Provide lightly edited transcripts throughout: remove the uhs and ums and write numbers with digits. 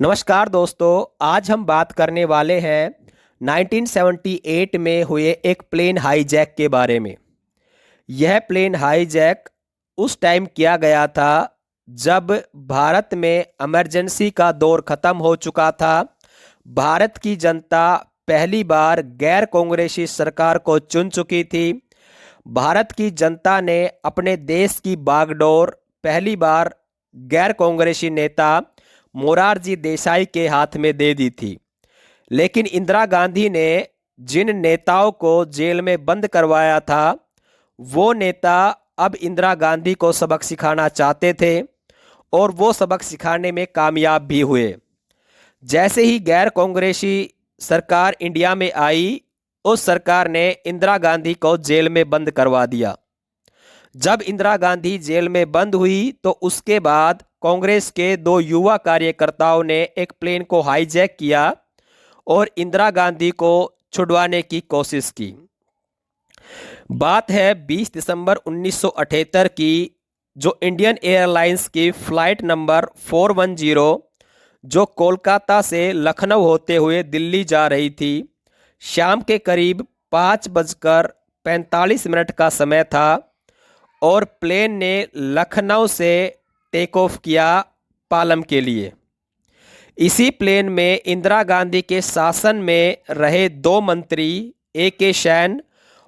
नमस्कार दोस्तों, आज हम बात करने वाले हैं 1978 में हुए एक प्लेन हाईजैक के बारे में। यह प्लेन हाईजैक उस टाइम किया गया था जब भारत में इमरजेंसी का दौर ख़त्म हो चुका था। भारत की जनता पहली बार गैर कांग्रेसी सरकार को चुन चुकी थी। भारत की जनता ने अपने देश की बागडोर पहली बार गैर कांग्रेसी नेता मोरारजी देसाई के हाथ में दे दी थी। लेकिन इंदिरा गांधी ने जिन नेताओं को जेल में बंद करवाया था, वो नेता अब इंदिरा गांधी को सबक सिखाना चाहते थे और वो सबक सिखाने में कामयाब भी हुए। जैसे ही गैर कांग्रेसी सरकार इंडिया में आई, उस सरकार ने इंदिरा गांधी को जेल में बंद करवा दिया। जब इंदिरा गांधी जेल में बंद हुई तो उसके बाद कांग्रेस के दो युवा कार्यकर्ताओं ने एक प्लेन को हाईजैक किया और इंदिरा गांधी को छुड़वाने की कोशिश की। बात है 20 दिसंबर 1978 की, जो इंडियन एयरलाइंस की फ्लाइट नंबर 410 जो कोलकाता से लखनऊ होते हुए दिल्ली जा रही थी। शाम के करीब 5:45 का समय था और प्लेन ने लखनऊ से टेक ऑफ किया पालम के लिए। इसी प्लेन में इंदिरा गांधी के शासन में रहे दो मंत्री A.K. शैन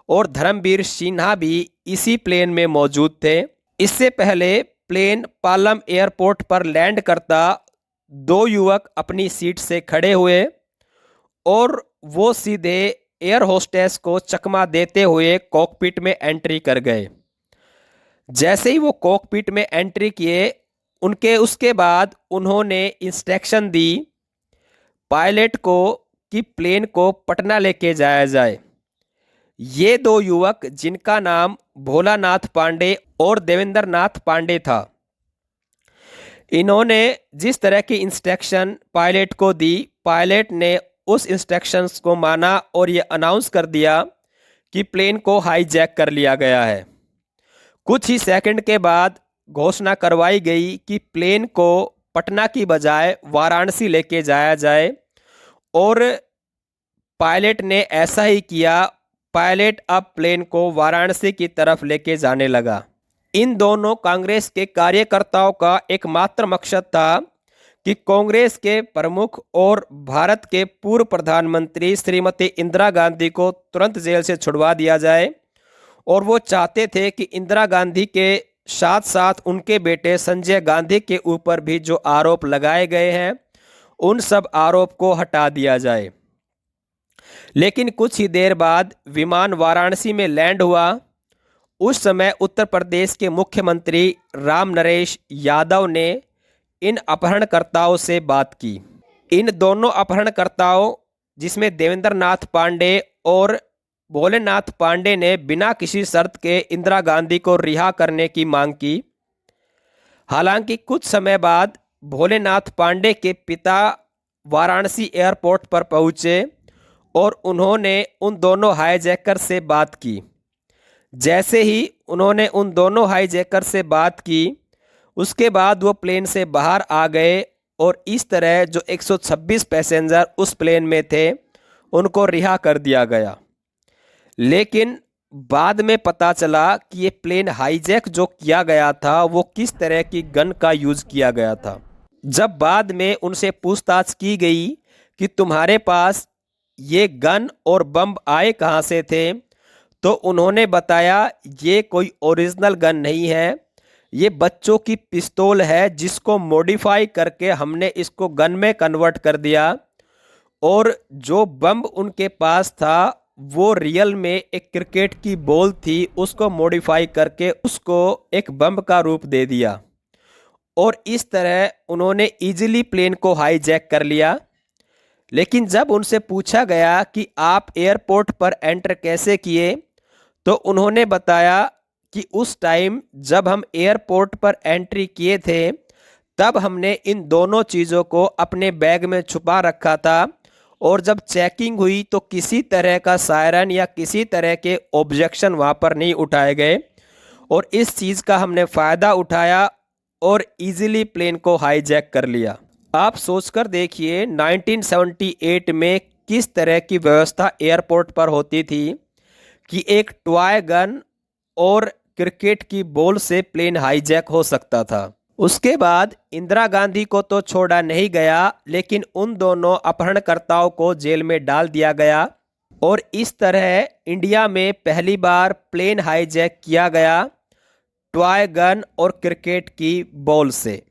और धर्मवीर सिन्हा भी इसी प्लेन में मौजूद थे। इससे पहले प्लेन पालम एयरपोर्ट पर लैंड करता, दो युवक अपनी सीट से खड़े हुए और वो सीधे एयर होस्टेस को चकमा देते हुए कॉकपिट में एंट्री कर गए। जैसे ही वो कॉकपिट में एंट्री किए, उसके बाद उन्होंने इंस्ट्रक्शन दी पायलट को कि प्लेन को पटना लेके जाया जाए। ये दो युवक, जिनका नाम भोलानाथ पांडे और देवेंद्र नाथ पांडे था, इन्होंने जिस तरह की इंस्ट्रक्शन पायलट को दी, पायलट ने उस इंस्ट्रक्शंस को माना और ये अनाउंस कर दिया कि प्लेन को हाईजैक कर लिया गया है। कुछ ही सेकंड के बाद घोषणा करवाई गई कि प्लेन को पटना की बजाय वाराणसी लेके जाया जाए और पायलट ने ऐसा ही किया। पायलट अब प्लेन को वाराणसी की तरफ लेके जाने लगा। इन दोनों कांग्रेस के कार्यकर्ताओं का एकमात्र मकसद था कि कांग्रेस के प्रमुख और भारत के पूर्व प्रधानमंत्री श्रीमती इंदिरा गांधी को तुरंत जेल से छुड़वा दिया जाए और वो चाहते थे कि इंदिरा गांधी के साथ साथ उनके बेटे संजय गांधी के ऊपर भी जो आरोप लगाए गए हैं, उन सब आरोप को हटा दिया जाए। लेकिन कुछ ही देर बाद विमान वाराणसी में लैंड हुआ। उस समय उत्तर प्रदेश के मुख्यमंत्री राम नरेश यादव ने इन अपहरणकर्ताओं से बात की। इन दोनों अपहरणकर्ताओं, जिसमें देवेंद्र नाथ पांडे और भोलेनाथ पांडे, ने बिना किसी शर्त के इंदिरा गांधी को रिहा करने की मांग की। हालांकि कुछ समय बाद भोलेनाथ पांडे के पिता वाराणसी एयरपोर्ट पर पहुंचे और उन्होंने उन दोनों हाईजैकर से बात की। जैसे ही उन्होंने उन दोनों हाईजैकर से बात की, उसके बाद वो प्लेन से बाहर आ गए और इस तरह जो 126 पैसेंजर उस प्लेन में थे, उनको रिहा कर दिया गया। लेकिन बाद में पता चला कि ये प्लेन हाईजैक जो किया गया था, वो किस तरह की गन का यूज़ किया गया था। जब बाद में उनसे पूछताछ की गई कि तुम्हारे पास ये गन और बम आए कहाँ से थे, तो उन्होंने बताया ये कोई ओरिजिनल गन नहीं है, ये बच्चों की पिस्तौल है जिसको मॉडिफाई करके हमने इसको गन में कन्वर्ट कर दिया। और जो बम उनके पास था, वो रियल में एक क्रिकेट की बॉल थी, उसको मॉडिफाई करके उसको एक बम का रूप दे दिया और इस तरह उन्होंने इजीली प्लेन को हाईजैक कर लिया। लेकिन जब उनसे पूछा गया कि आप एयरपोर्ट पर एंटर कैसे किए, तो उन्होंने बताया कि उस टाइम जब हम एयरपोर्ट पर एंट्री किए थे, तब हमने इन दोनों चीज़ों को अपने बैग में छुपा रखा था और जब चेकिंग हुई तो किसी तरह का सायरन या किसी तरह के ऑब्जेक्शन वहाँ पर नहीं उठाए गए और इस चीज़ का हमने फ़ायदा उठाया और इजीली प्लेन को हाईजैक कर लिया। आप सोचकर देखिए 1978 में किस तरह की व्यवस्था एयरपोर्ट पर होती थी कि एक टॉय गन और क्रिकेट की बॉल से प्लेन हाईजैक हो सकता था। उसके बाद इंदिरा गांधी को तो छोड़ा नहीं गया, लेकिन उन दोनों अपहरणकर्ताओं को जेल में डाल दिया गया और इस तरह इंडिया में पहली बार प्लेन हाईजैक किया गया टॉय गन और क्रिकेट की बॉल से।